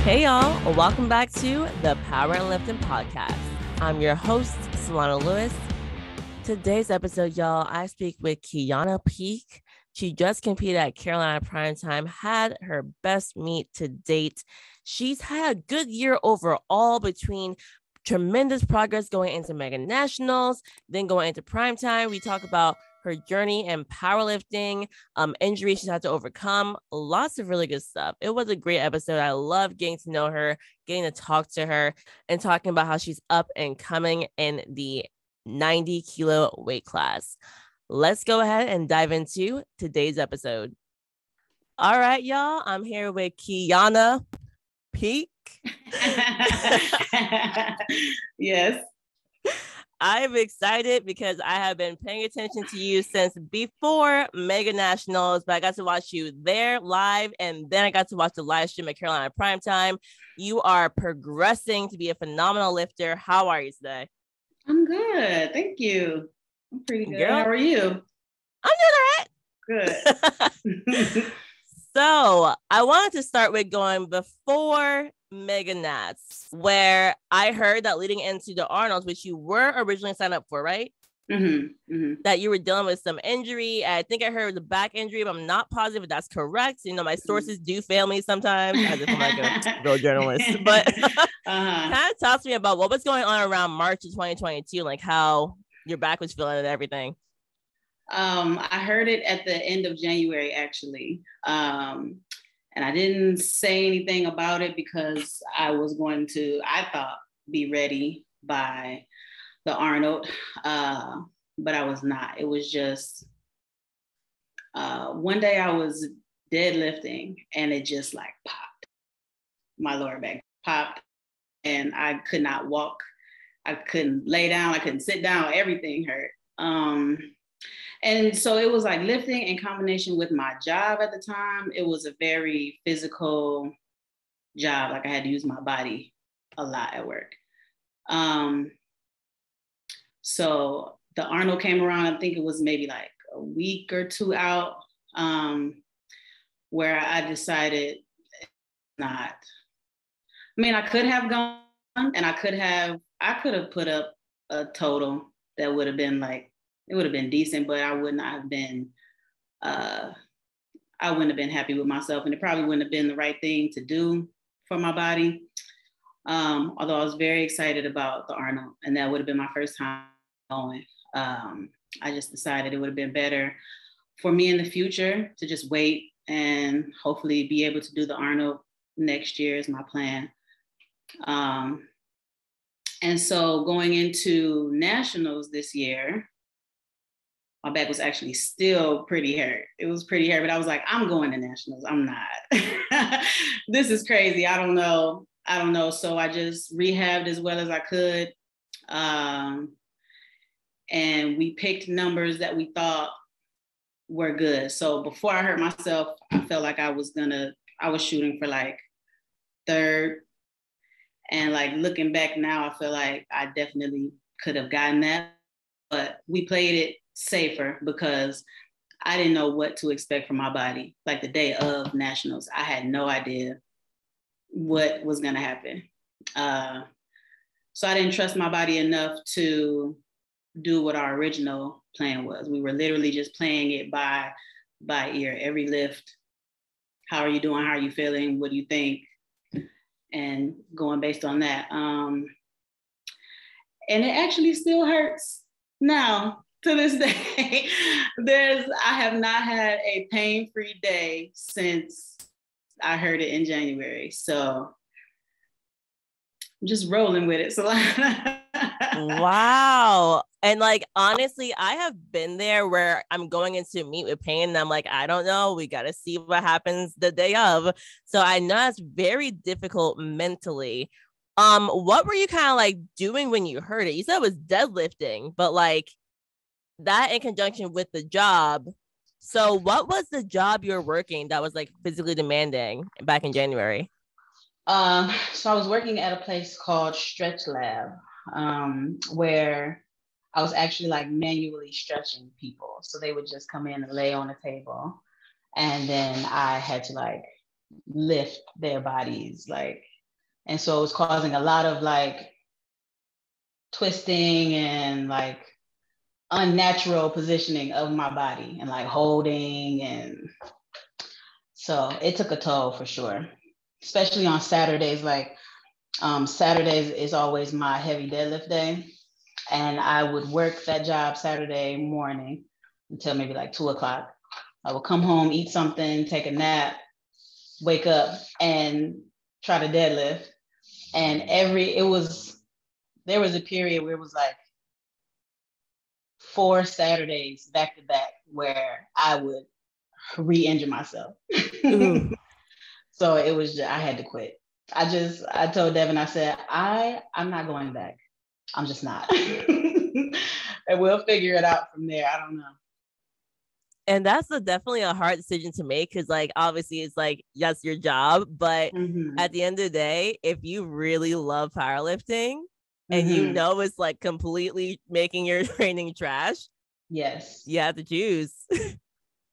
Hey y'all, welcome back to the Power and Lifting Podcast. I'm your host, Solana Lewis. Today's episode, y'all, I speak with Kieonna Peake. She just competed at Carolina Primetime, had her best meet to date. She's had a good year overall between tremendous progress going into Mega Nationals, then going into Primetime. We talk about her journey in powerlifting, injuries she's had to overcome, lots of really good stuff. It was a great episode. I love getting to know her, getting to talk to her, and talking about how she's up and coming in the 90 kilo weight class. Let's go ahead and dive into today's episode. All right, y'all. I'm here with Kieonna Peake. Yes. I'm excited because I have been paying attention to you since before Mega Nationals, but I got to watch you there live, and then I got to watch the live stream at Carolina Primetime. You are progressing to be a phenomenal lifter. How are you today? I'm good. Thank you. I'm pretty good. Girl, how are you? I'm doing all right. Good. So I wanted to start with going before Mega Nats, where I heard that leading into the Arnolds, which you were originally signed up for, right? That you were dealing with some injury. I think I heard it was a back injury, but I'm not positive if that's correct. You know, my sources do fail me sometimes, as if I'm like a real journalist. But kind of talk to me about what was going on around March of 2022, like how your back was feeling and everything. I heard it at the end of January, actually. And I didn't say anything about it because I was going to, I thought, be ready by the Arnold, but I was not. It was just, one day I was deadlifting and it just like popped. My lower back popped and I could not walk. I couldn't lay down. I couldn't sit down. Everything hurt. And so it was like lifting in combination with my job at the time. It was a very physical job. Like I had to use my body a lot at work. So the Arnold came around, I think it was maybe like a week or two out, where I decided not. I mean, I could have gone and I could have put up a total that would have been like, it would have been decent, but I would not have been, I wouldn't have been happy with myself, and it probably wouldn't have been the right thing to do for my body. Although I was very excited about the Arnold, and that would have been my first time going. I just decided it would have been better for me in the future to just wait and hopefully be able to do the Arnold next year is my plan. And so going into nationals this year, my back was actually still pretty hurt. It was pretty hurt, but I was like, I'm going to nationals. I'm not. This is crazy. I don't know. So I just rehabbed as well as I could. And we picked numbers that we thought were good. So before I hurt myself, I felt like I was shooting for like third. And like looking back now, I feel like I definitely could have gotten that, but we played it safer because I didn't know what to expect from my body. Like the day of nationals, I had no idea what was going to happen. So I didn't trust my body enough to do what our original plan was. We were literally just playing it by ear, every lift. How are you doing? How are you feeling? What do you think? And going based on that. And it actually still hurts now. To this day, I have not had a pain-free day since I heard it in January. So I'm just rolling with it. So wow. And like, honestly, I have been there where I'm going into meet with pain and I'm like, I don't know. We got to see what happens the day of. So I know it's very difficult mentally. What were you kind of like doing when you heard it? You said it was deadlifting, but like, that in conjunction with the job. So what was the job you were working that was like physically demanding back in January? So I was working at a place called Stretch Lab, where I was actually like manually stretching people. So they would just come in and lay on a table. And then I had to like lift their bodies like And so it was causing a lot of like twisting and like unnatural positioning of my body and like holding. And so it took a toll for sure, especially on Saturdays. Like Saturdays is always my heavy deadlift day. And I would work that job Saturday morning until maybe like 2 o'clock. I would come home, eat something, take a nap, wake up and try to deadlift. And there was a period where it was like 4 Saturdays back to back where I would re-injure myself. So it was I had to quit. I told Devin, I said, I'm not going back. I'm just not. And we'll figure it out from there. I don't know. And that's definitely a hard decision to make because, like, obviously it's like, that's your job. But at the end of the day, if you really love powerlifting and you know it's like completely making your training trash, yes, you have to choose.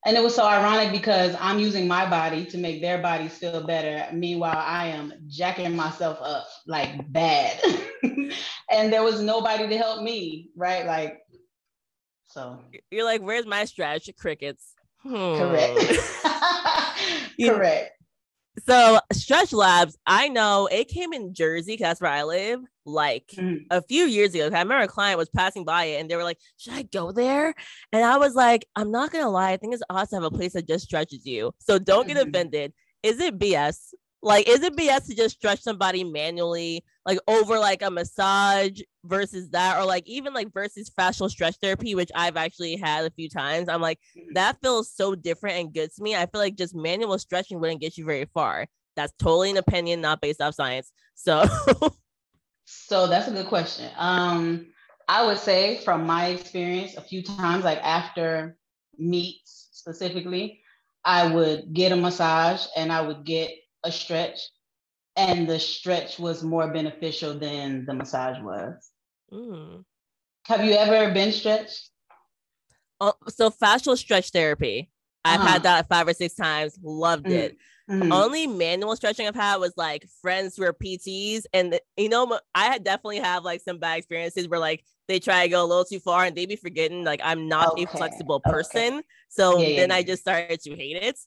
And it was so ironic because I'm using my body to make their bodies feel better. Meanwhile, I am jacking myself up like bad. And there was nobody to help me, right? Like, so. You're like, where's my stretch? Crickets. Correct. Correct. So Stretch Labs, I know it came in Jersey because that's where I live, like a few years ago. I remember a client was passing by it and they were like, should I go there? And I was like, I'm not going to lie. I think it's awesome to have a place that just stretches you. So don't get offended. Is it BS? Like, is it BS to just stretch somebody manually, like over like a massage versus that, or like even like versus fascial stretch therapy, which I've actually had a few times? I'm like, that feels so different and good to me. I feel like just manual stretching wouldn't get you very far. That's totally an opinion, not based off science. So, so that's a good question. I would say from my experience, a few times, like after meets specifically, I would get a massage and I would get a stretch, and the stretch was more beneficial than the massage was. Have you ever been stretched? So fascial stretch therapy, I've had that 5 or 6 times, loved it. Only manual stretching I've had was like friends who are PTs, and I had definitely have like some bad experiences where like they try to go a little too far and they be forgetting like I'm not a flexible person. So then I just started to hate it.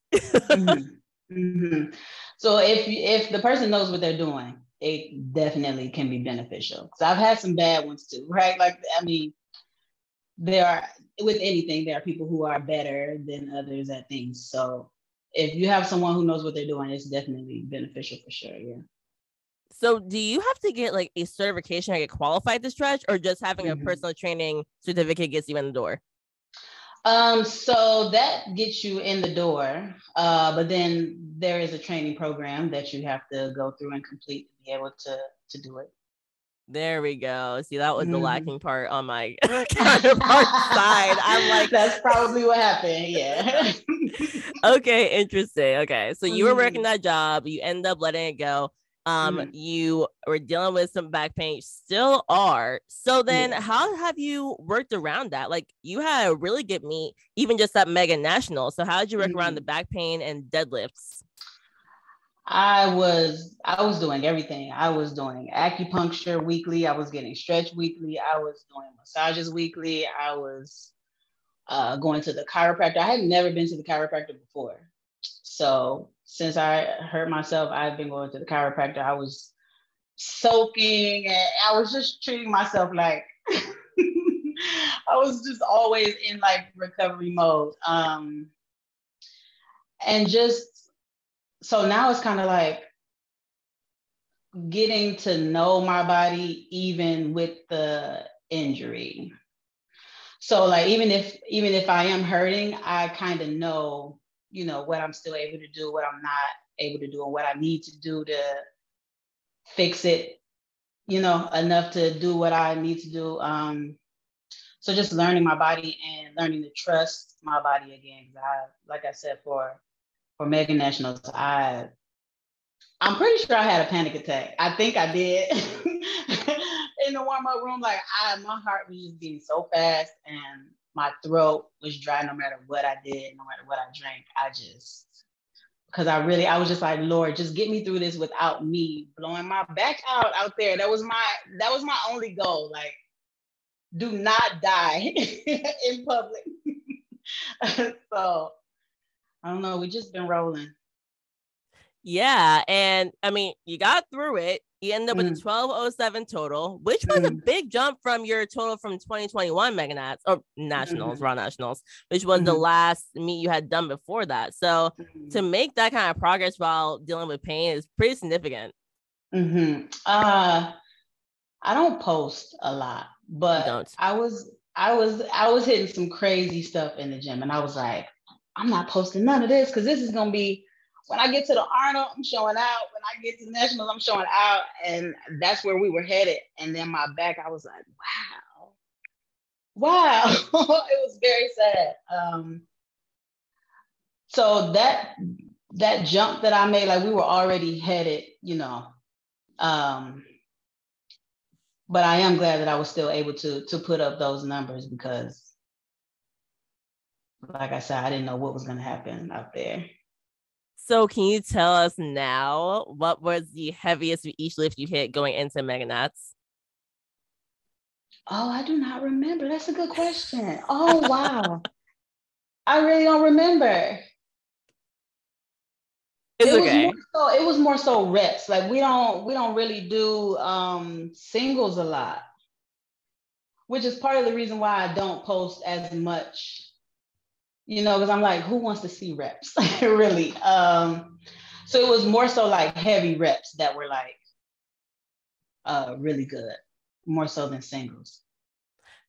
So if the person knows what they're doing, it definitely can be beneficial. So I've had some bad ones too, right? Like, I mean, there are, with anything, there are people who are better than others at things. So if you have someone who knows what they're doing, it's definitely beneficial for sure. Yeah. So do you have to get like a certification or get qualified to stretch, or just having a personal training certificate gets you in the door? So that gets you in the door, but then there is a training program that you have to go through and complete to be able to do it. There we go. See, that was the lacking part on my counterpart side. I'm like, that's probably what happened. Yeah. Okay, interesting. Okay, so you were working that job, you end up letting it go. You were dealing with some back pain, still are. So then how have you worked around that? Like, you had a really good meet, even just at Mega National. So how did you work around the back pain and deadlifts? I was doing everything. I was doing acupuncture weekly. I was getting stretch weekly. I was doing massages weekly. I was going to the chiropractor. I had never been to the chiropractor before. So since I hurt myself, I've been going to the chiropractor. I was soaking and I was just treating myself like I was just always in like recovery mode. And just, so now it's kind of like getting to know my body even with the injury. So like even if I am hurting, I kind of know, what I'm still able to do, what I'm not able to do, and what I need to do to fix it, enough to do what I need to do. So just learning my body and learning to trust my body again. Like I said, for Mega Nationals, I'm pretty sure I had a panic attack. I think I did. In the warm-up room, like my heart was just beating so fast and my throat was dry no matter what I did, no matter what I drank. I just because I was just like, Lord, just get me through this without me blowing my back out there. That was my only goal. Like, do not die in public. So I don't know. We just been rolling. Yeah. And I mean, you got through it. You ended up with a 1207 total, which was a big jump from your total from 2021 Mega Nats or Nationals, Raw Nationals, which was the last meet you had done before that. So to make that kind of progress while dealing with pain is pretty significant. I don't post a lot, but I was hitting some crazy stuff in the gym, and I was like, I'm not posting none of this because this is gonna be, when I get to the Arnold, I'm showing out. When I get to the Nationals, I'm showing out. And that's where we were headed. And then my back, I was like, wow. It was very sad. So that jump that I made, like we were already headed, but I am glad that I was still able to put up those numbers because, like I said, I didn't know what was going to happen out there. So can you tell us now what was the heaviest of each lift you hit going into Mega Nats? Oh, I do not remember. That's a good question. Oh, wow. I really don't remember. It was more so reps. Like we don't really do singles a lot, which is part of the reason why I don't post as much, because I'm like, who wants to see reps? Really? So it was more so like heavy reps that were like really good, more so than singles.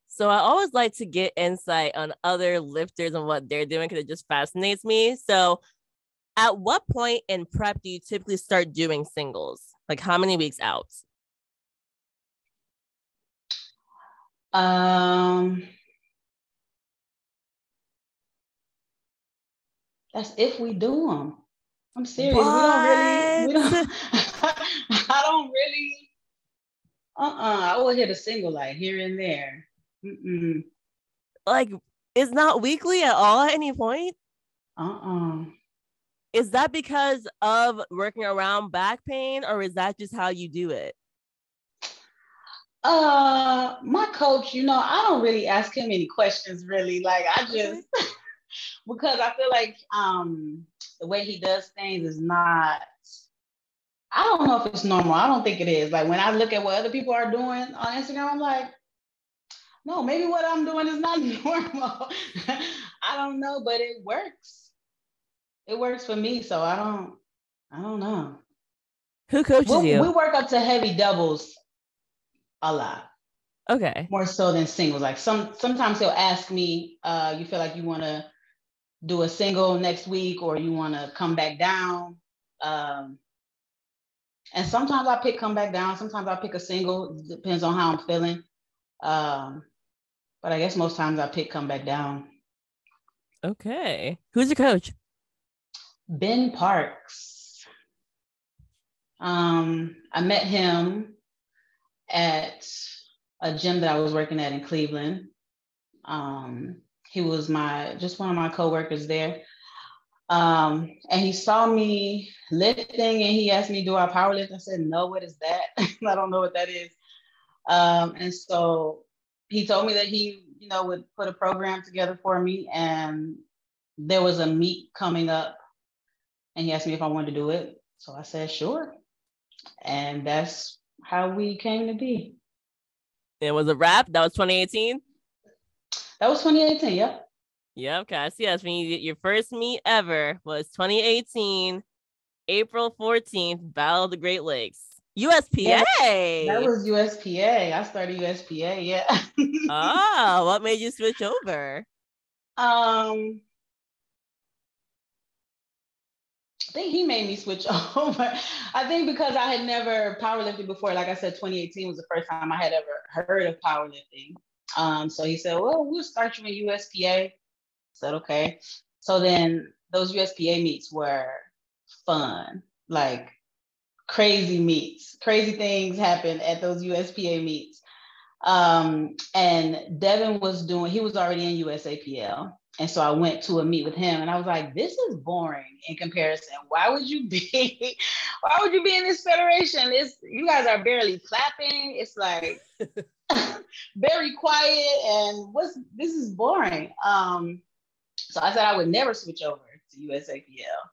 So I always like to get insight on other lifters and what they're doing because it just fascinates me. So at what point in prep do you typically start doing singles? Like how many weeks out? That's if we do them. I'm serious. What? We don't I don't really I will hit a single like here and there. Like it's not weekly at all at any point? Is that because of working around back pain or is that just how you do it? My coach, I don't really ask him any questions really. Like I just because I feel like the way he does things is not, I don't know if it's normal. I don't think it is. Like when I look at what other people are doing on Instagram, I'm like, no, maybe what I'm doing is not normal. I don't know, but it works. It works for me. So I don't know. Who coaches you? We work up to heavy doubles a lot. Okay. More so than singles. Like sometimes he'll ask me, you feel like you want to do a single next week or you want to come back down. And sometimes I pick come back down. Sometimes I pick a single. It depends on how I'm feeling. But I guess most times I pick come back down. Okay. Who's your coach? Ben Parks. I met him at a gym that I was working at in Cleveland. He was just one of my coworkers there. And he saw me lifting and he asked me, do I power lift? I said, no, what is that? I don't know what that is. And so he told me that he, would put a program together for me and there was a meet coming up and he asked me if I wanted to do it. So I said, sure. And that's how we came to be. It was a wrap. That was 2018? That was 2018, yep. Yeah, okay. I see. That's when you did your first meet ever was 2018, April 14th, Battle of the Great Lakes. USPA. Yeah, that was USPA. I started USPA, yeah. Oh, what made you switch over? I think he made me switch over. I think because I had never powerlifted before. Like I said, 2018 was the first time I had ever heard of powerlifting. So he said, well, we'll start you in USPA. I said, okay. So then those USPA meets were fun, like crazy meets. Crazy things happen at those USPA meets. And Devin he was already in USAPL. And so I went to a meet with him and I was like, this is boring in comparison. Why would you be in this federation? You guys are barely clapping. It's like very quiet and this is boring. So I said I would never switch over to USAPL.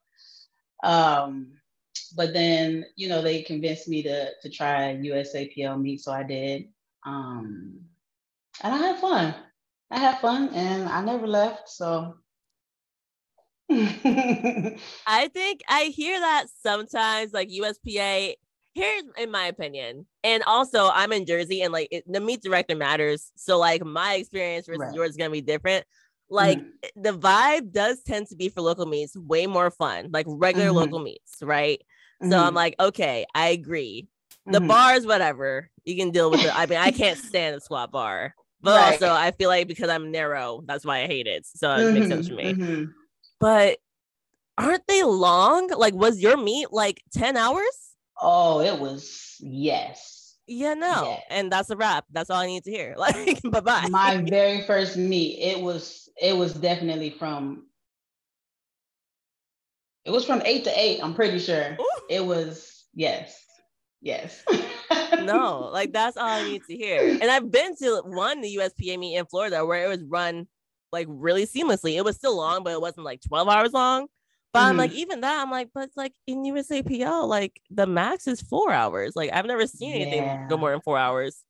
But then, they convinced me to try USAPL meet. So I did. And I had fun. And I never left. So I think I hear that sometimes, like USPA. Here's in my opinion, and also I'm in Jersey, and like the meet director matters. So like my experience versus yours is gonna be different. Like the vibe does tend to be for local meets way more fun, like regular local meets, right? So I'm like, okay, I agree. The bars, whatever, you can deal with it. I mean, I can't stand the squat bar, but also I feel like because I'm narrow, that's why I hate it. So it makes sense for me. But aren't they long? Like, was your meet like 10 hours? Oh, it was, yes. Yeah, no. Yes. And that's a wrap. That's all I need to hear. Like, bye-bye. My very first meet, it was definitely from 8 to 8, I'm pretty sure. Ooh. It was, yes. No, like that's all I need to hear. And I've been to the USPA meet in Florida where it was run like really seamlessly. It was still long, but it wasn't like 12 hours long. But I'm like, even that, I'm like, but it's like in USAPL, like the max is 4 hours. Like I've never seen anything go more than 4 hours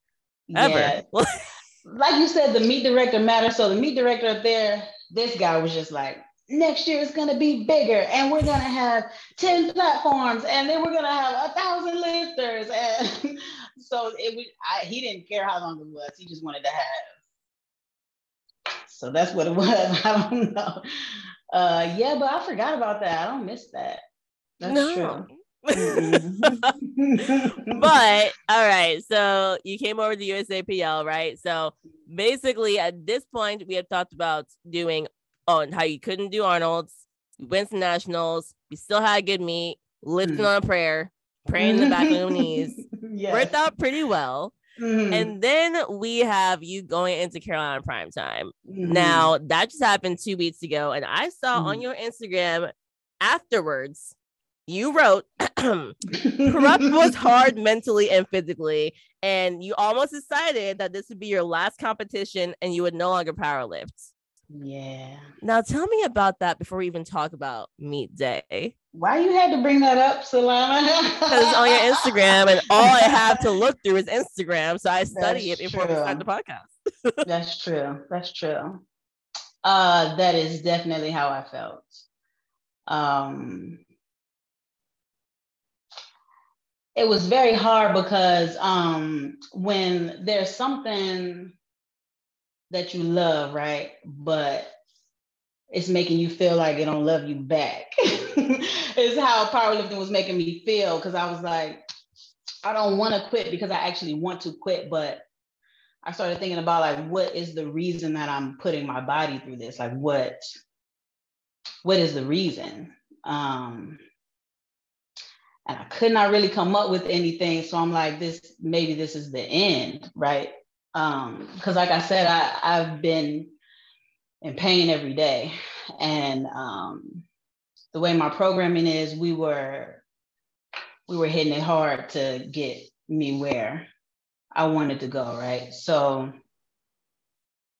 ever. Yeah. Like you said, the meet director matters. So the meet director up there, this guy was just like, next year it's going to be bigger and we're going to have 10 platforms and then we're going to have 1,000 lifters. And so he didn't care how long it was. He just wanted to have. So that's what it was. I don't know. Yeah, but I forgot about that. I don't miss that. That's true. But all right, so you came over to USAPL, right? So basically at this point we had talked about doing how you couldn't do Arnold's, you went to nationals, you still had a good meet, lifting on a prayer, praying in the back of your knees. Yes. Worked out pretty well. And then we have you going into Carolina primetime. Now that just happened 2 weeks ago, and I saw on your Instagram afterwards you wrote prep was hard mentally and physically, and you almost decided that this would be your last competition and you would no longer powerlift. Yeah. Now tell me about that before we even talk about meet day. Why you had to bring that up, Solana? Because it's on your Instagram, and all I have to look through is Instagram, so I study it before we start the podcast. That's true. That is definitely how I felt. It was very hard because when there's something that you love, right, but it's making you feel like it don't love you back. Is how powerlifting was making me feel, because I was like, I don't want to quit because I actually want to quit, but I started thinking about like, what is the reason that I'm putting my body through this? Like, what is the reason? And I could not really come up with anything. So I'm like, maybe this is the end, right? Because like I said, I've been in pain every day. And the way my programming is, we were hitting it hard to get me where I wanted to go, right? So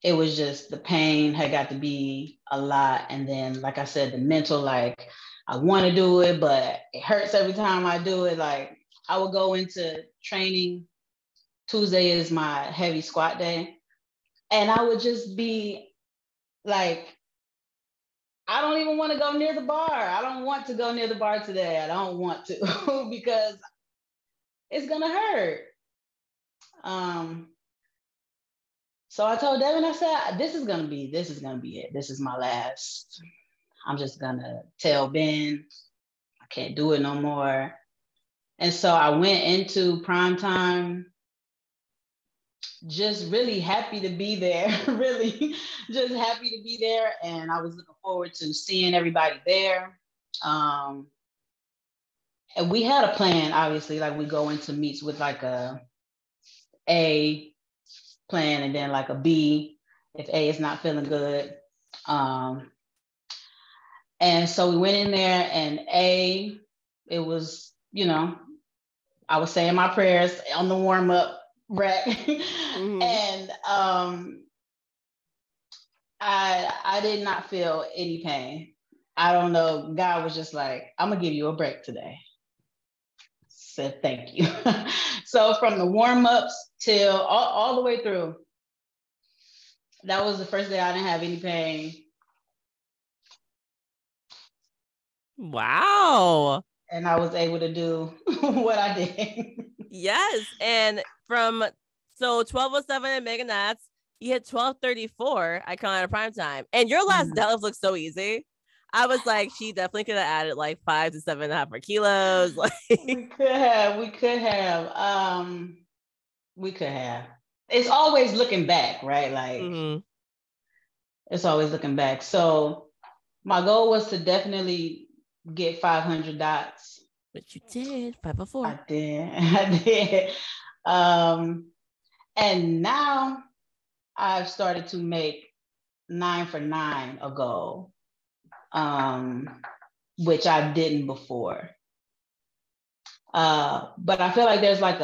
it was just the pain had got to be a lot. And then, like I said, the mental, like, I want to do it, but it hurts every time I do it. Like, I would go into training. Tuesday is my heavy squat day. And I would just be like, I don't even want to go near the bar. I don't want to go near the bar today. I don't want to because it's going to hurt. So I told Devin, I said, this is going to be it. This is my last. I'm just going to tell Ben, I can't do it no more. And so I went into primetime just really happy to be there, really just happy to be there. And I was looking forward to seeing everybody there. And we had a plan, obviously, like we go into meets with like a plan, and then like a B if A is not feeling good. And so we went in there, and A, it was, I was saying my prayers on the warm-up rack. Mm-hmm. And I did not feel any pain. I don't know. God was just like, I'm gonna give you a break today. Said thank you. So from the warm-ups till all the way through, that was the first day I didn't have any pain. Wow. And I was able to do what I did. Yes. And from 12:07 at Mega Nats, you hit 12:34 at Carolina Prime Time. And your last deadlift looks so easy. I was like, she definitely could have added like 5 to 7.5 more kilos. Like we could have. It's always looking back, right? Like It's always looking back. So my goal was to definitely get 500 dots. But you did 504. I did. And now I've started to make 9 for 9 a goal, which I didn't before. But I feel like there's like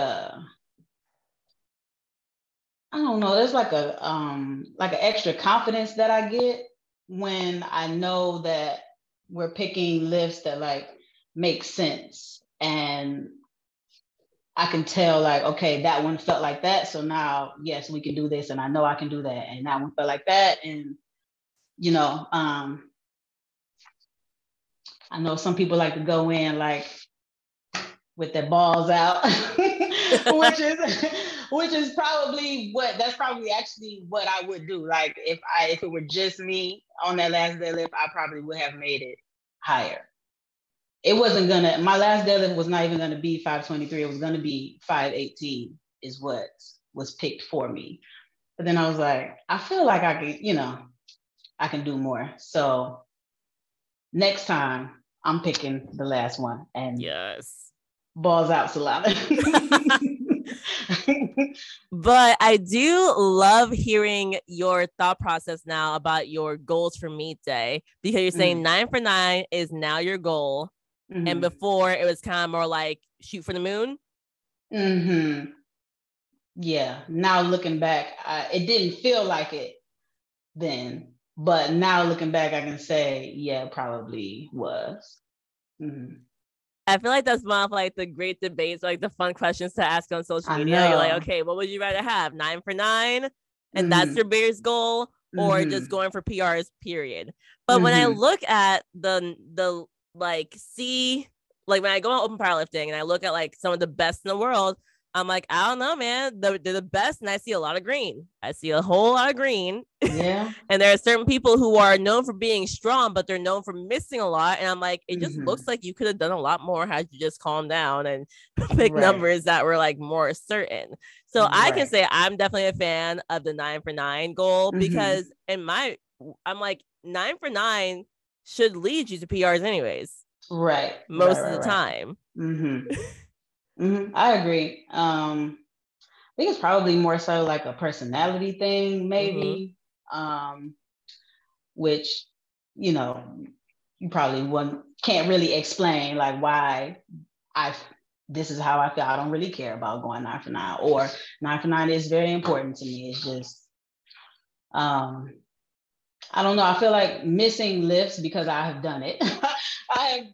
there's like an extra confidence that I get when I know that we're picking lifts that like make sense, and I can tell like, okay, that one felt like that, so now yes, we can do this, and I know I can do that, and that one felt like that, and I know some people like to go in like with their balls out, which is probably actually what I would do. Like if it were just me on that last deadlift, I probably would have made it higher. It wasn't my last deadlift was not even gonna be 523. It was gonna be 518 is what was picked for me. But then I was like, I feel like I can do more. So next time I'm picking the last one, and yes. Balls out, Solana. But I do love hearing your thought process now about your goals for meet day, because you're saying 9 for 9 is now your goal. And before it was kind of more like shoot for the moon. Yeah. Now looking back, it didn't feel like it then, but now looking back, I can say, yeah, it probably was. I feel like that's one of like the great debates, like the fun questions to ask on social media. You're like, okay, what would you rather have, 9 for 9, and that's your biggest goal, or just going for PRs, period. But when I look at the like when I go on open powerlifting and I look at like some of the best in the world, I'm like, I don't know, man. They're the best, and I see a lot of green. I see a whole lot of green. Yeah. And there are certain people who are known for being strong, but they're known for missing a lot. And I'm like, it just looks like you could have done a lot more had you just calmed down and pick numbers that were like more certain. So I can say I'm definitely a fan of the 9 for 9 goal, because I'm like 9 for 9 should lead you to PRs anyways. Right. Most of the time. I agree. I think it's probably more so like a personality thing, maybe, which, you probably can't really explain like why this is how I feel. I don't really care about going 9 for 9, or 9 for 9 is very important to me. It's just, I don't know. I feel like missing lifts, because I have done it. I have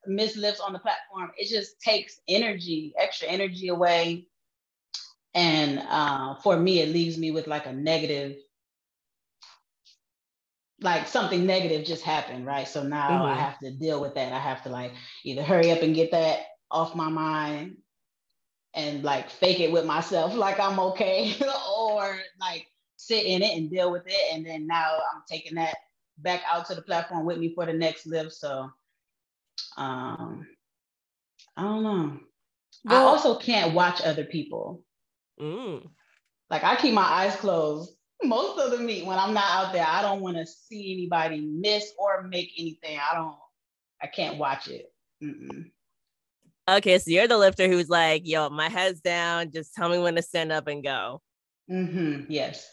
missed lifts on the platform. It just takes extra energy away. And for me, it leaves me with like a negative, like something negative just happened, right? So now I have to deal with that. I have to like either hurry up and get that off my mind and like fake it with myself like I'm okay, or like sit in it and deal with it. And then now I'm taking that back out to the platform with me for the next lift. So I don't know. Well, I also can't watch other people. Like I keep my eyes closed most of the meet when I'm not out there. I don't want to see anybody miss or make anything. I can't watch it. Okay, so you're the lifter who's like, yo, my head's down, just tell me when to stand up and go. Yes.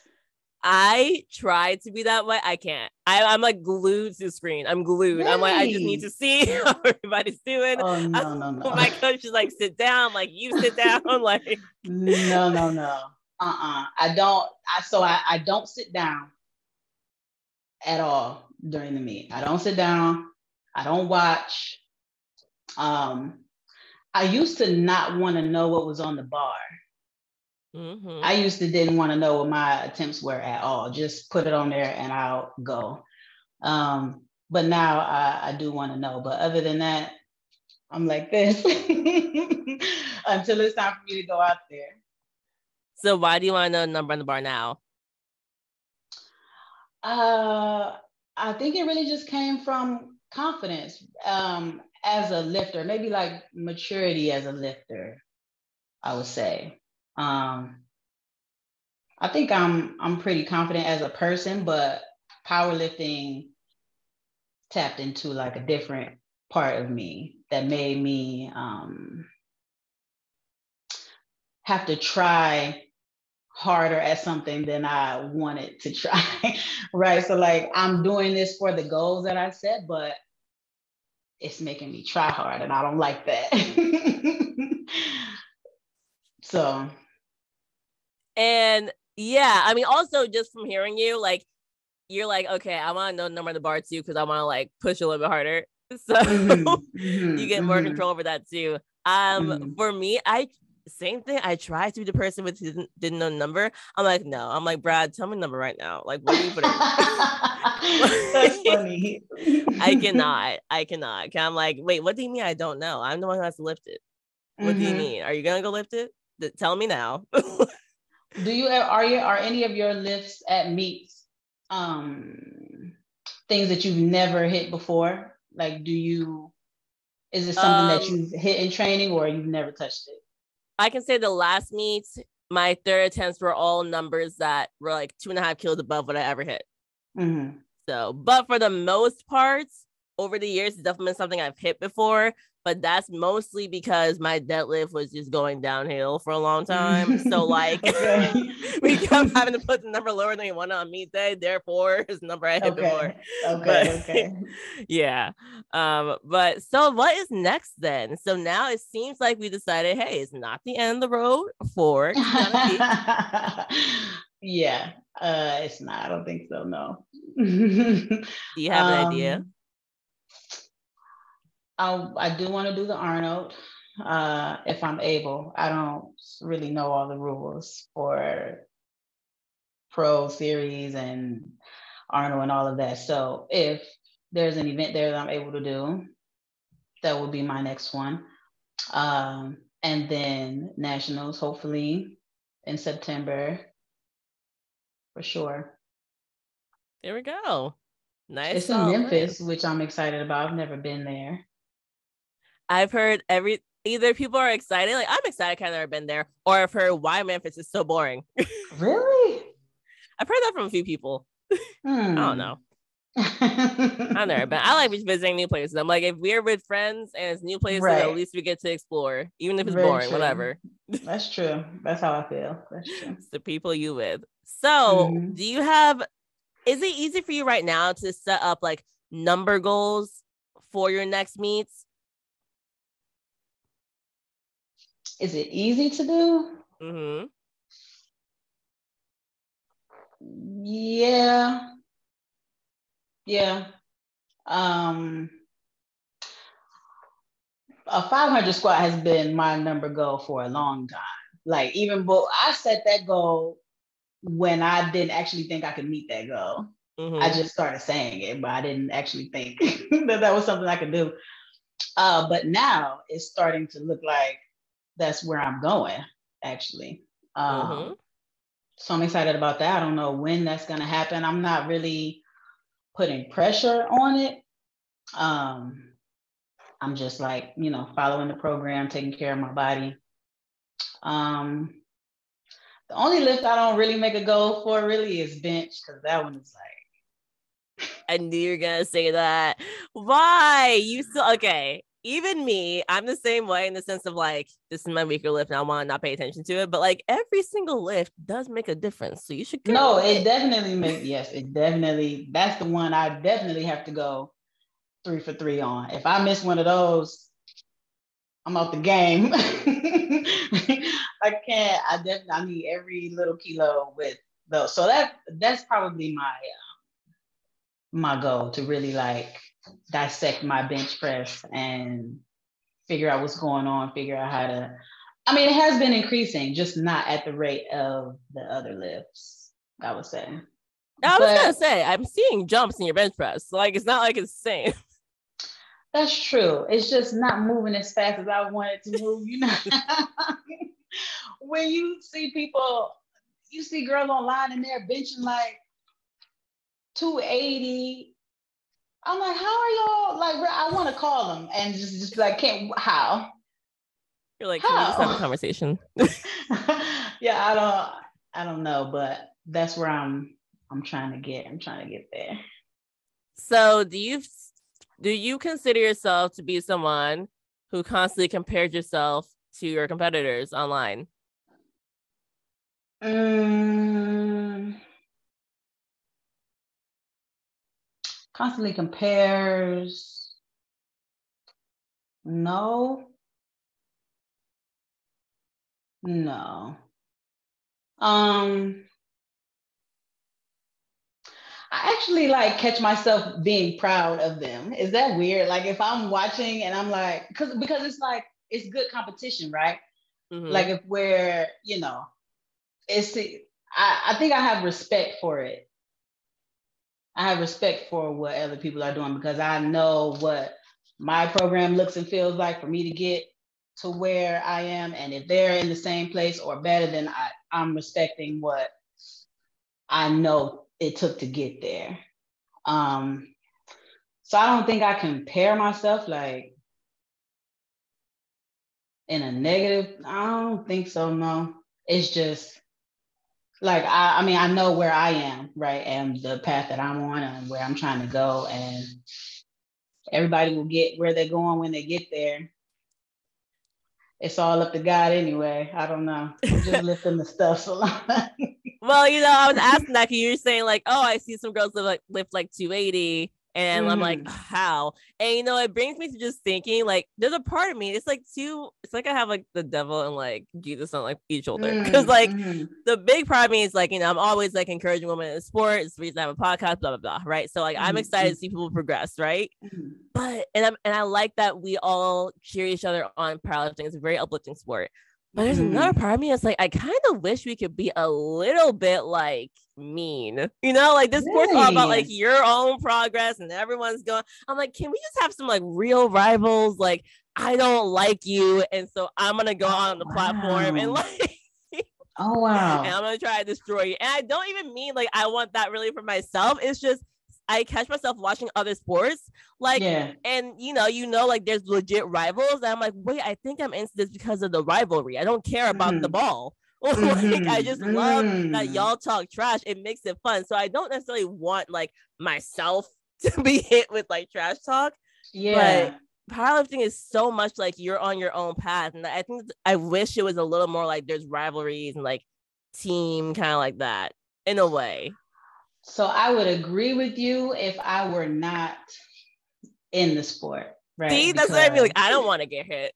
I try to be that way. I can't. I'm like glued to the screen. I'm glued. Really? I'm like, I just need to see how everybody's doing. Oh, no. My coach is like, sit down. I'm like, you sit down. Like, No. I don't sit down at all during the meet. I don't sit down. I don't watch. I used to not want to know what was on the bar. I used to didn't want to know what my attempts were at all. Just put it on there and I'll go. But now I do want to know. But other than that, I'm like this until it's time for me to go out there. So why do you want to know the number on the bar now? I think it really just came from confidence as a lifter, maybe like maturity as a lifter, I would say. I think I'm pretty confident as a person, but powerlifting tapped into like a different part of me that made me have to try harder at something than I wanted to try. Right. So like I'm doing this for the goals that I set, but it's making me try hard and I don't like that. So. And yeah, I mean, also just from hearing you, like, you're like, okay, I want to know the number of the bar too, because I want to like push a little bit harder. So you get more control over that too. For me, same thing. I tried to be the person with didn't know the number. I'm like, no. I'm like, Brad, tell me the number right now. Like, what are you putting? That's funny. I cannot. I'm like, wait, what do you mean I don't know? I'm the one who has to lift it. What do you mean? Are you gonna go lift it? Tell me now. Are any of your lifts at meets things that you've never hit before? Like, is it something that you've hit in training or you've never touched it? I can say the last meets, my third attempts were all numbers that were like 2.5 kilos above what I ever hit. So, but for the most parts, over the years, it's definitely been something I've hit before, but that's mostly because my deadlift was just going downhill for a long time. So like we kept having to put the number lower than we wanted on meet day. Therefore, it's the number I hit before. Okay. Yeah. But so what is next then? So now it seems like we decided, hey, it's not the end of the road for Kieonna Peake. Yeah. It's not. I don't think so. No. Do you have an idea? I do want to do the Arnold if I'm able. I don't really know all the rules for Pro Series and Arnold and all of that. So if there's an event there that I'm able to do, that would be my next one. And then Nationals, hopefully in September, for sure. There we go. Nice. It's in Memphis, which I'm excited about. I've never been there. I've heard either people are excited, like I'm excited, I've never been there, or I've heard why Memphis is so boring. Really? I've heard that from a few people. I don't know. I've never been. I like visiting new places. I'm like, if we're with friends and it's new places, at least we get to explore, even if it's boring, whatever. That's true. That's how I feel. That's true. It's the people you with. So do you have, is it easy for you right now to set up like number goals for your next meets? Is it easy to do? Yeah. A 500 squat has been my number goal for a long time. Like even I set that goal when I didn't actually think I could meet that goal. I just started saying it, but I didn't actually think that was something I could do. But now it's starting to look like that's where I'm going, actually. So I'm excited about that. I don't know when that's going to happen. I'm not really putting pressure on it. I'm just like, following the program, taking care of my body. The only lift I don't really make a goal for really is bench, because that one is like. I knew you were going to say that. Why? You still, okay. even me, I'm the same way in the sense of like, this is my weaker lift and I want to not pay attention to it. But like every single lift does make a difference. So you should get No, it definitely that's the one I definitely have to go 3 for 3 on. If I miss one of those, I'm out the game. I need every little kilo with those. So that's probably my goal, to really like dissect my bench press and figure out what's going on, figure out how to, I mean, it has been increasing, just not at the rate of the other lifts, I would say. I was gonna say, I'm seeing jumps in your bench press. Like, it's not like it's the same. That's true. It's just not moving as fast as I want it to move, you know. When you see people, you see girls online and they're benching like 280. I'm like, how are y'all? Like, I want to call them and just be like, how? You're like, can we just have a conversation? Yeah, I don't know, but that's where I'm trying to get. I'm trying to get there. So do you consider yourself to be someone who constantly compares yourself to your competitors online? Constantly compares. No. I actually like catch myself being proud of them. Is that weird? Like if I'm watching and I'm like, because it's like, it's good competition, right? Mm-hmm. Like if we're, you know, I think I have respect for it. I have respect for what other people are doing because I know what my program looks and feels like for me to get to where I am. And if they're in the same place or better, then I'm respecting what I know it took to get there. So I don't think I compare myself like in a negative. I don't think so, no. It's just like, I mean, I know where I am, right? And the path that I'm on and where I'm trying to go. And everybody will get where they're going when they get there. It's all up to God anyway. I don't know. I'm just lifting the stuff so long. Well, you know, I was asking that because you're saying like, oh, I see some girls lift like 280. And I'm like, how? And you know, it brings me to just thinking, like, there's a part of me, it's like I have like the devil and like Jesus on like each shoulder. Because like the big part of me is like, you know, I'm always like encouraging women in sports. It's the reason I have a podcast, blah, blah, blah. Right. So like I'm excited to see people progress, right? But and I like that we all cheer each other on powerlifting. It's a very uplifting sport. But there's another part of me that's like, I kind of wish we could be a little bit like mean, you know, like this sport's all about like your own progress and everyone's going. I'm like, can we just have some like real rivals? Like, I don't like you, and so I'm gonna go on the platform and like, oh wow, and I'm gonna try to destroy you. And I don't even mean like I want that really for myself. It's just I catch myself watching other sports, like, and you know, like there's legit rivals. And I'm like, wait, I think I'm into this because of the rivalry. I don't care about the ball. Like, I just love that y'all talk trash. It makes it fun. So I don't necessarily want like myself to be hit with like trash talk. Yeah. But powerlifting is so much like you're on your own path. And I think I wish it was a little more like there's rivalries and like team kind of like that in a way. So I would agree with you if I were not in the sport, right? See, that's what I mean. Like, I don't want to get hit.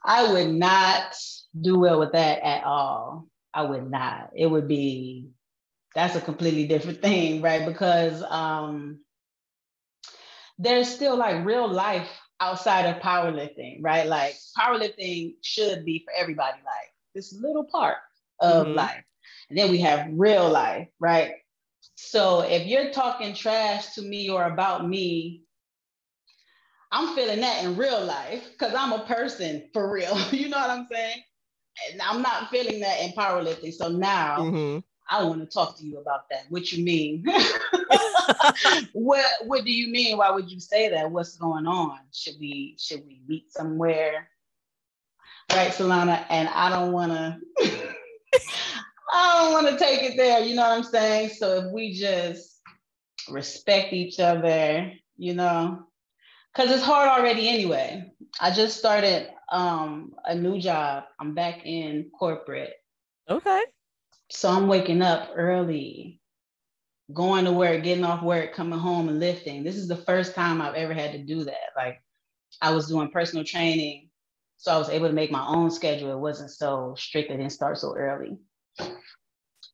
I would not do well with that at all. I would not. It would be, that's a completely different thing, right? Because there's still like real life outside of powerlifting, right? Like powerlifting should be for everybody, like this little part of life. And then we have real life, right? So if you're talking trash to me or about me, I'm feeling that in real life because I'm a person for real. You know what I'm saying? And I'm not feeling that in powerlifting. So now I want to talk to you about that. What you mean? What do you mean? Why would you say that? What's going on? Should we meet somewhere? Right, Solana? And I don't want to take it there. You know what I'm saying? So if we just respect each other, you know, because it's hard already anyway. I just started a new job. I'm back in corporate. Okay. So I'm waking up early, going to work, getting off work, coming home and lifting. This is the first time I've ever had to do that. Like I was doing personal training, so I was able to make my own schedule. It wasn't so strict. I didn't start so early.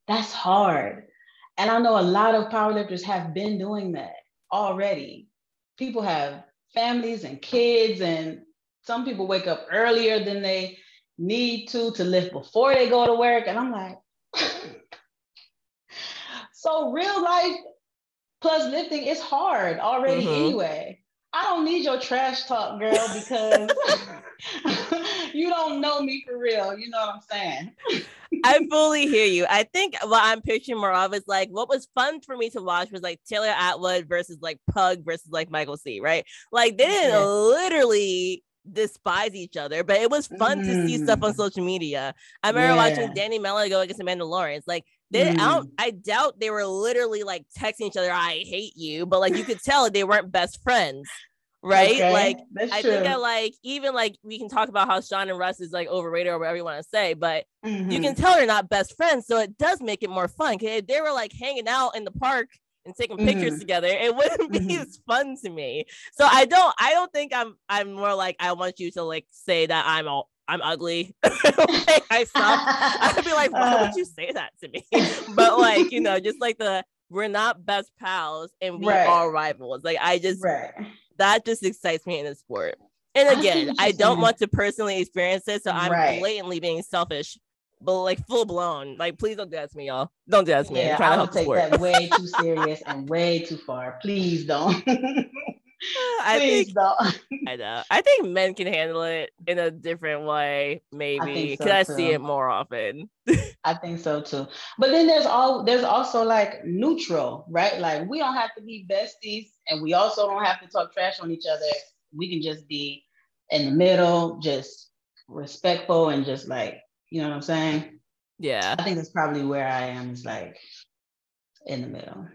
That's hard. And I know a lot of powerlifters have been doing that already. People have families and kids, and some people wake up earlier than they need to lift before they go to work. And I'm like, so real life plus lifting is hard already anyway. I don't need your trash talk, girl, because you don't know me for real. You know what I'm saying? I fully hear you. I think what I'm picturing more of is like what was fun for me to watch was like Taylor Atwood versus like Pug versus like Michael C, right? Like they didn't literally despise each other, but it was fun to see stuff on social media. I remember watching Danny Mello go against Amanda Lawrence. Like they, I doubt they were literally like texting each other, "I hate you," but like you could tell they weren't best friends. Right. Okay, like I think I like even like we can talk about how Sean and Russ is like overrated or whatever you want to say, but you can tell they're not best friends. So it does make it more fun. If they were like hanging out in the park and taking pictures together, it wouldn't be as fun to me. So I don't think I'm more like I want you to like say that I'm ugly. Like, I suck. I'd be like, why would you say that to me? But like, you know, just like we're not best pals and we are rivals. Like I just that just excites me in the sport. And again, I don't want to personally experience it, so I'm blatantly being selfish, but like full blown. Like, please don't do that to me, y'all. Don't do that to me. Yeah, I would take that way too serious and way too far. Please don't. Please don't. I know. I think men can handle it in a different way, maybe. Because I see it more often. I think so too. But then there's also like neutral, right? Like we don't have to be besties and we also don't have to talk trash on each other. We can just be in the middle, just respectful and just like, you know what I'm saying? Yeah. I think that's probably where I am, is like in the middle.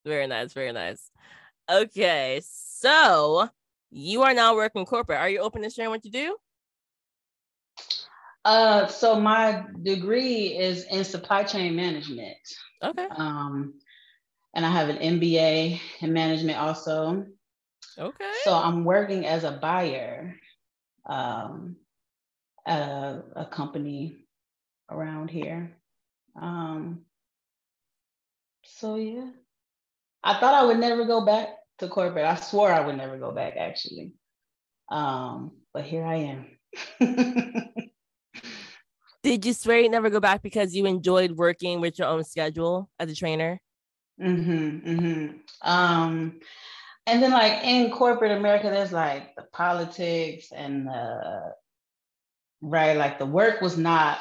Very nice, very nice. Okay, so you are now working corporate. Are you open to sharing what you do? So my degree is in supply chain management. Okay. And I have an MBA in management also. Okay. So I'm working as a buyer at a company around here. So yeah, I thought I would never go back to corporate. I swore I would never go back actually. But here I am. Did you swear you'd never go back because you enjoyed working with your own schedule as a trainer? And then like in corporate America, there's like the politics and like the work was not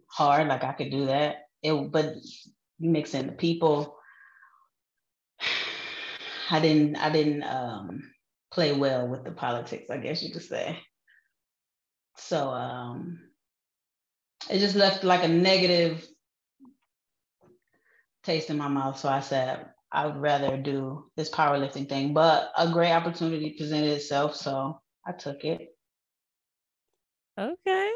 hard. Like I could do that. But you mix in the people. I didn't play well with the politics, I guess you could say. So it just left like a negative taste in my mouth. So I said, I would rather do this powerlifting thing, but a great opportunity presented itself. So I took it. Okay.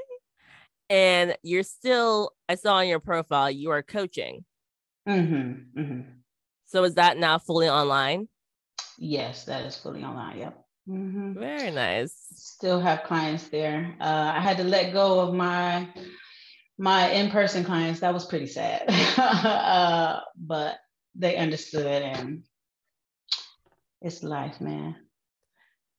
And you're still, I saw on your profile, you are coaching. So is that now fully online? Yes, that is fully online. Yep. Very nice. Still have clients there. I had to let go of my in-person clients. That was pretty sad. But they understood, and it's life, man.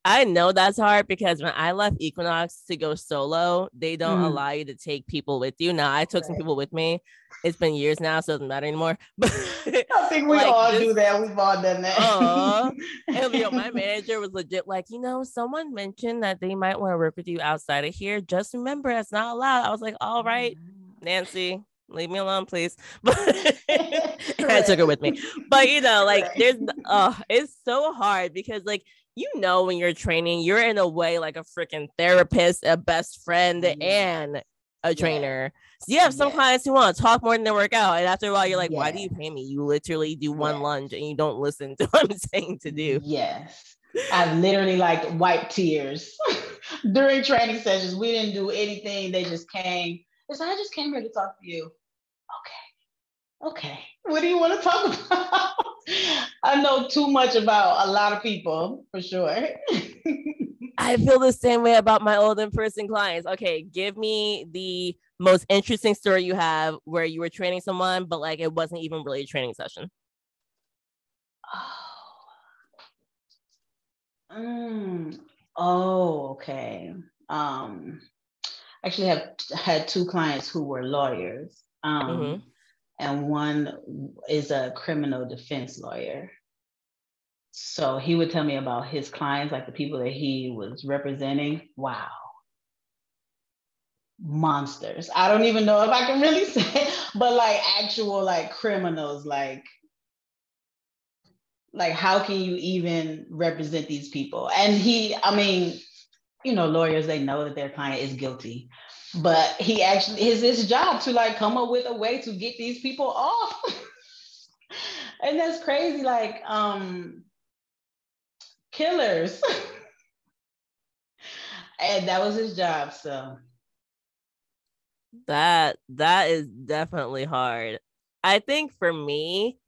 I know that's hard because when I left Equinox to go solo, they don't allow you to take people with you. Now I took some people with me. It's been years now, so it doesn't matter anymore. But I think we all do that. We've all done that. And you know, my manager was legit like, you know, someone mentioned that they might want to work with you outside of here. Just remember, it's not allowed. I was like, all right, Nancy, leave me alone, please. But I took her with me. But you know, like it's so hard because like, you know, when you're training, you're in a way like a freaking therapist, a best friend, and a trainer. So you have some clients who want to talk more than they work out. And after a while, you're like, why do you pay me? You literally do one lunge and you don't listen to what I'm saying to do. Yes. I've literally like wiped tears during training sessions. We didn't do anything. They just came. It's like, I just came here to talk to you. Okay. What do you want to talk about? I know too much about a lot of people, for sure. I feel the same way about my old in-person clients. Okay, give me the most interesting story you have where you were training someone, but like it wasn't even really a training session. Okay. Actually have had two clients who were lawyers. And one is a criminal defense lawyer. So he would tell me about his clients, like the people that he was representing. Wow. Monsters. I don't even know if I can really say, but like actual like criminals, like how can you even represent these people? And lawyers, they know that their client is guilty, but he actually is his job to like come up with a way to get these people off. And that's crazy, like killers. And that was his job. So that is definitely hard. I think for me,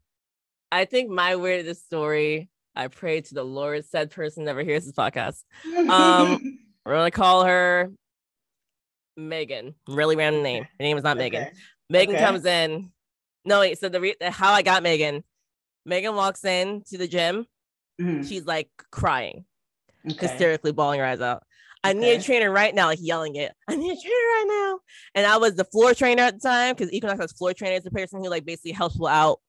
my weirdest story, I pray to the Lord said person never hears this podcast. We're gonna call her Megan. Really random name. Her name is not Megan. Okay. Megan comes in. No, wait. So how I got Megan. Megan walks in to the gym. She's like crying, hysterically bawling her eyes out. I need a trainer right now, like yelling it. I need a trainer right now. And I was the floor trainer at the time, because Equinox has floor trainer is the person who like basically helps people out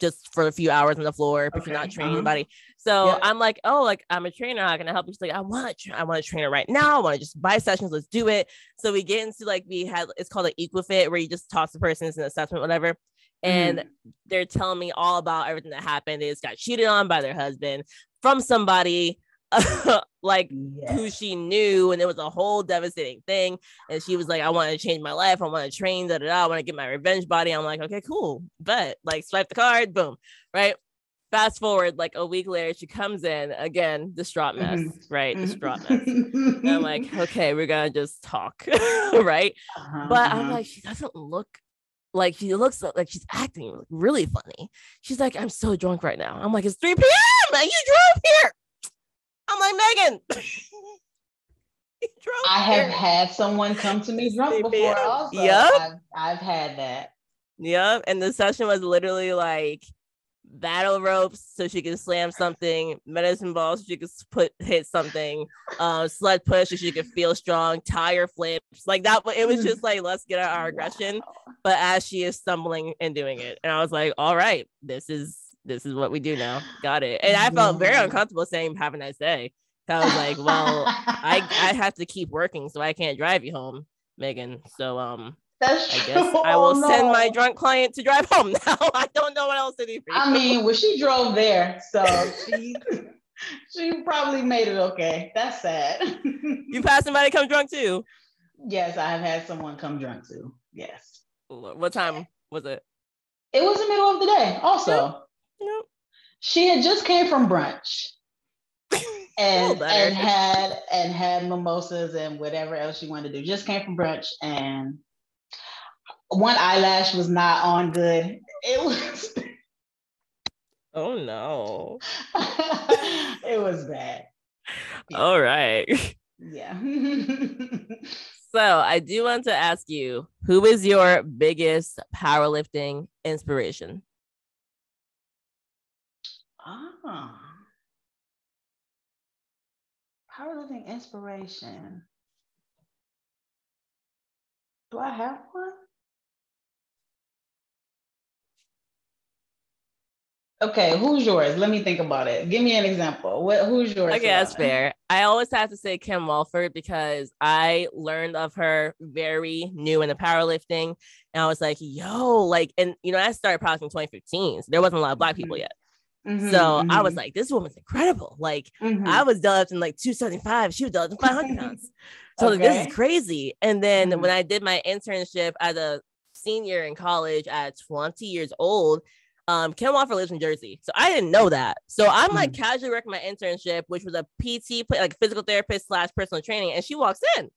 just for a few hours on the floor, but you're not training anybody. So I'm like, oh, like I'm a trainer. How can I help you? She's like, I want a trainer right now. I want to just buy sessions. Let's do it. So we get into like, it's called an Equifit, where you just toss the person as an assessment, whatever. And they're telling me all about everything that happened. They just got cheated on by their husband from somebody who she knew, and it was a whole devastating thing. And she was like, I want to change my life. I want to train, I want to get my revenge body. I'm like, okay, cool. But like, swipe the card, boom. Right. Fast forward like a week later, she comes in again, distraught mess, right? Distraught mess. And I'm like, okay, we're gonna just talk. Right. But I'm like, she doesn't look like, she looks like she's acting really funny. She's like, I'm so drunk right now. I'm like, it's 3 p.m. and you drove here. I'm like, Megan. I have had someone come to me drunk before also. I've had that. Yep. And the session was literally like battle ropes so she can slam something, medicine balls so she could hit something, sled push so she could feel strong, tire flips, like that. It was just like, let's get out our aggression. But as she is stumbling and doing it, and I was like, all right, this is what we do now. Got it. And I felt very uncomfortable saying have a nice day. I was like, well, I have to keep working, so I can't drive you home, Megan. So that's I guess I will send my drunk client to drive home now. I don't know what else to do for you. I mean, well, she drove there, so she probably made it okay. That's sad. You had somebody come drunk too? Yes, I have had someone come drunk too. Yes. What time was it? It was the middle of the day also. Nope. She had just came from brunch. and had mimosas and whatever else she wanted to do. Just came from brunch, and one eyelash was not on good. It was oh no. It was bad. Yeah. All right. Yeah. So I do want to ask you, who is your biggest powerlifting inspiration? Powerlifting inspiration. Do I have one? Okay, who's yours? Let me think about it. Give me an example. Who's yours? Okay, that's fair. I always have to say Kim Walford, because I learned of her very new in the powerlifting, and I was like, yo, like, and I started powerlifting in 2015, so there wasn't a lot of Black people yet. I was like, this woman's incredible. Like, I was developing like 275. She was developing 500 pounds. So like, this is crazy. And then when I did my internship as a senior in college at 20 years old, Kim Wofford lives in Jersey, so I didn't know that. So I'm like Mhm. casually working my internship, which was a PT, like physical therapist / personal training, and she walks in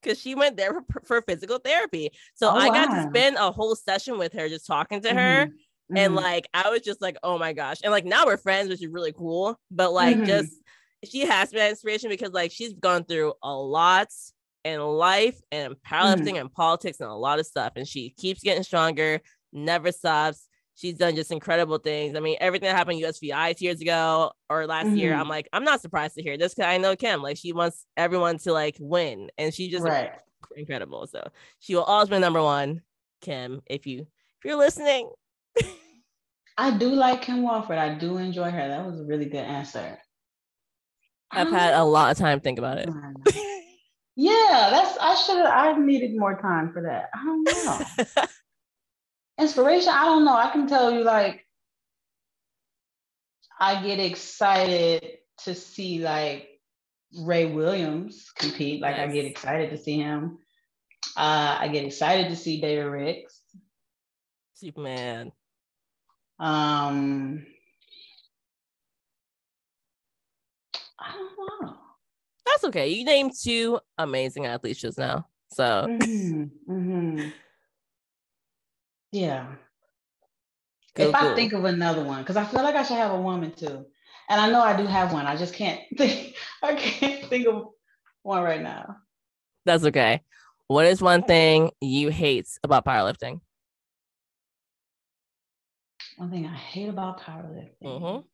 because she went there for physical therapy. So Oh I got to wow. spend a whole session with her, just talking to her. Mhm. And Mhm. like, I was just like, oh my gosh. And like, now we're friends, which is really cool. But like, Mhm. just she has been that inspiration because like she's gone through a lot in life and powerlifting Mhm. and politics and a lot of stuff. And she keeps getting stronger, never stops. She's done just incredible things. I mean, everything that happened USVI 2 years ago or last year, I'm Mhm. like, I'm not surprised to hear this because I know Kim. Like, she wants everyone to like win, and she just Right. incredible. So she will always be number one, Kim. If you're listening, I do like Kim Wofford. I do enjoy her. That was a really good answer. I've had a lot of time to think about it. Yeah, I needed more time for that. I don't know. Inspiration, I don't know. I can tell you, like, I get excited to see like Ray Williams compete. Like, I get Nice. excited to see him. I get excited to see David Ricks. Superman. I don't know. That's okay. You named 2 amazing athletes just now. So Yeah. If cool, I think cool. of another one, because I feel like I should have a woman too. And I know I do have one. I just can't think. I can't think of one right now. That's okay. What is one thing you hate about powerlifting? One thing I hate about powerlifting. Mm-hmm.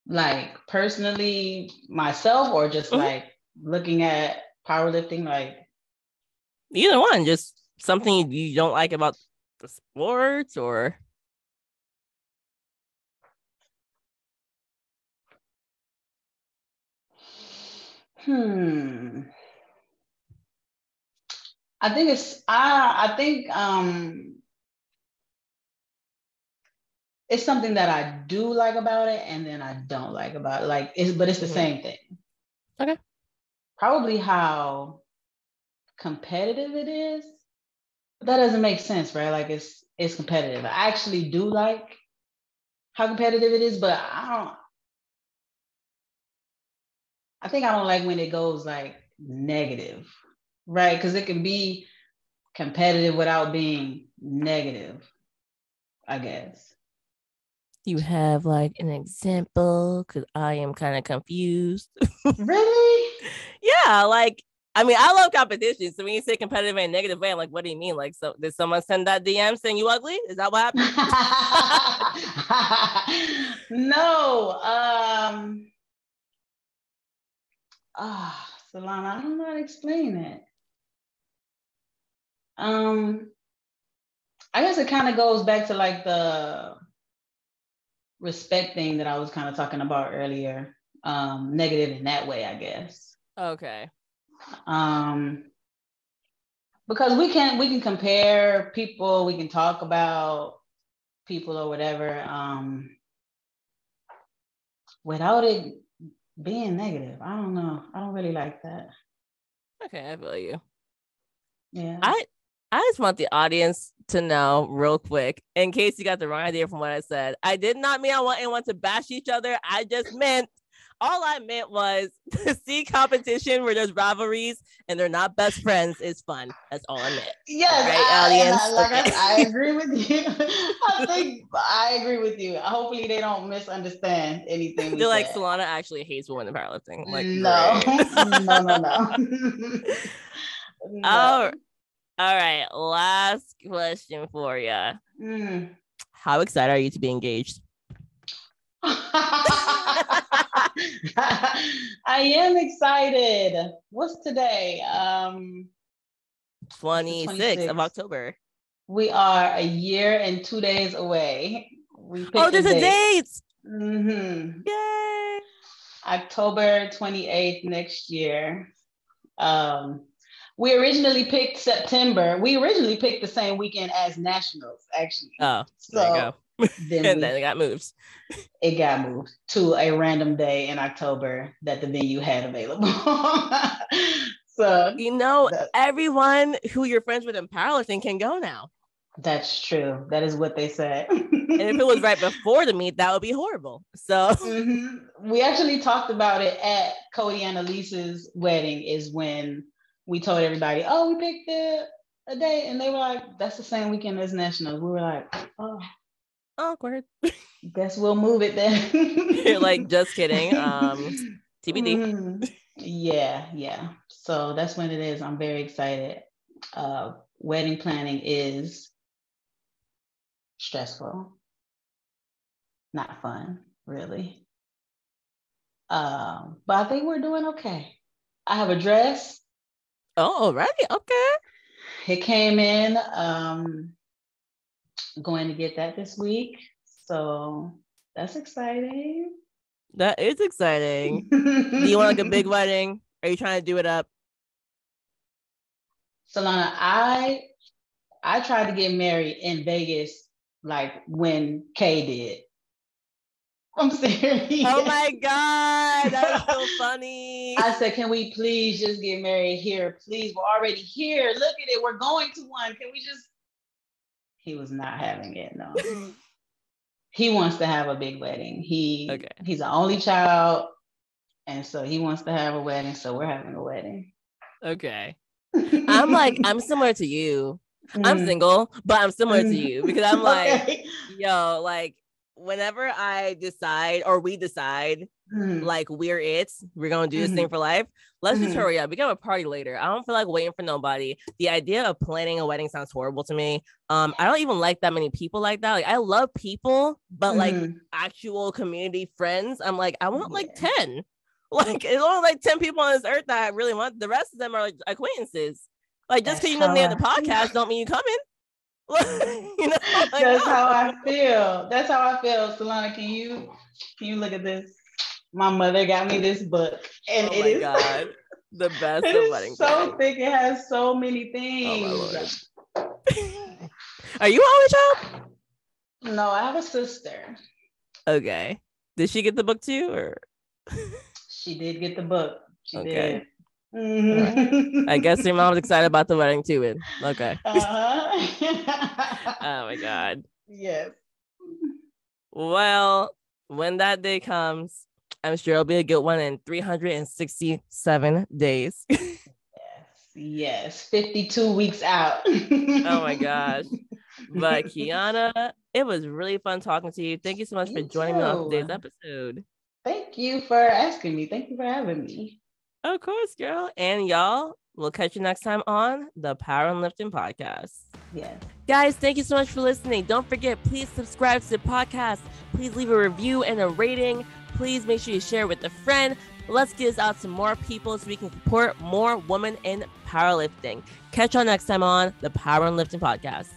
Like personally, myself, or just Mm-hmm. like looking at powerlifting, like Either one, just something you don't like about the sports or I think it's something that I do like about it, and then I don't like about it. Like it's the same thing. Okay. Probably how competitive it is. But that doesn't make sense, right? Like it's competitive. I actually do like how competitive it is, but I think I don't like when it goes like negative, right? Because it can be competitive without being negative, I guess. You have like an example? Because I am kind of confused. Really? Yeah, like I mean, I love competition. So when you say competitive in a negative way, I'm like, what do you mean? Like, so did someone send that DM saying you ugly? Is that what happened? No. Solana, I don't know how to explain it. I guess it kind of goes back to like the respect thing that I was kind of talking about earlier. Negative in that way, I guess. Okay. Because we can compare people, we can talk about people or whatever, without it being negative. I don't know. I don't really like that. Okay, I feel you. Yeah. I just want the audience to know real quick, in case you got the wrong idea from what I said. I did not mean I want anyone to bash each other. All I meant was to see competition where there's rivalries and they're not best friends is fun. That's all I meant. Yes, Right, audience? I agree with you. I agree with you. Hopefully they don't misunderstand anything we They're like, said. Solana actually hates women in powerlifting. I'm like, No, great. no. Oh, No. all right. Last question for you. Mm. How excited are you to be engaged? I am excited. What's today? It's the 26th of 26th. October. We are a year and 2 days away. We Oh, picked a there's a date. date. Mm-hmm. Yay. October 28th next year. We originally picked September. We originally picked the same weekend as Nationals, actually. Oh, there you So go. then And then it got moved. it got moved to a random day in October that the venue had available. So Everyone who you're friends with in powerlifting can go now. That's true. That is what they said. And if it was right before the meet, that would be horrible. So we actually talked about it at Cody and Elise's wedding, is when we told everybody, oh, we picked a day. And they were like, that's the same weekend as Nationals. We were like, oh, awkward. Guess we'll move it then. You're like, just kidding. TBD. Yeah. So that's when it is. I'm very excited. Wedding planning is stressful, not fun, really. But I think we're doing okay. I have a dress. Oh, right. Okay. It came in. Going to get that this week. So that's exciting. That is exciting. Do you want like a big wedding? Are you trying to do it up? Solana, I tried to get married in Vegas like when Kay did. I'm serious. Oh my God, that was so funny. I said, can we please just get married here? Please, we're already here. Look at it. We're going to one. Can we just? He was not having it, no. He wants to have a big wedding. He's an only child, and so he wants to have a wedding, so we're having a wedding. Okay. I'm similar to you. I'm single, but I'm similar to you because I'm like, yo, like whenever I decide or we decide like we're gonna do this thing for life, let's just hurry up. We can have a party later. I don't feel like waiting for nobody. The idea of planning a wedding sounds horrible to me. I don't even like that many people like that. Like I love people, but like actual community friends, I'm like, I want like 10. Like it's only like 10 people on this earth that I really want. The rest of them are like acquaintancies. Like just because you know the name of the podcast don't mean you coming. You know, like, that's how I feel. That's how I feel. Solana, can you look at this? My mother got me this book, and oh my God, the best of wedding. So thick. It has so many things. Oh my Lord. Are you only child? No, I have a sister. Okay. Did she get the book too, or? She did get the book. She did. Right. I guess your mom's excited about the wedding too. Okay. Oh my God. Yes. Well, when that day comes, I'm sure it'll be a good one in 367 days. Yes. 52 weeks out. Oh my gosh. But Kieonna, it was really fun talking to you. Thank you so much for joining me on today's episode. Thank you for asking me. Thank you for having me. Of course, girl. And y'all, we'll catch you next time on the Power and Lifting Podcast. Yes. Guys, thank you so much for listening. Don't forget, please subscribe to the podcast. Please leave a review and a rating. Please make sure you share it with a friend. Let's get this out to more people so we can support more women in powerlifting. Catch y'all next time on the Power and Lifting Podcast.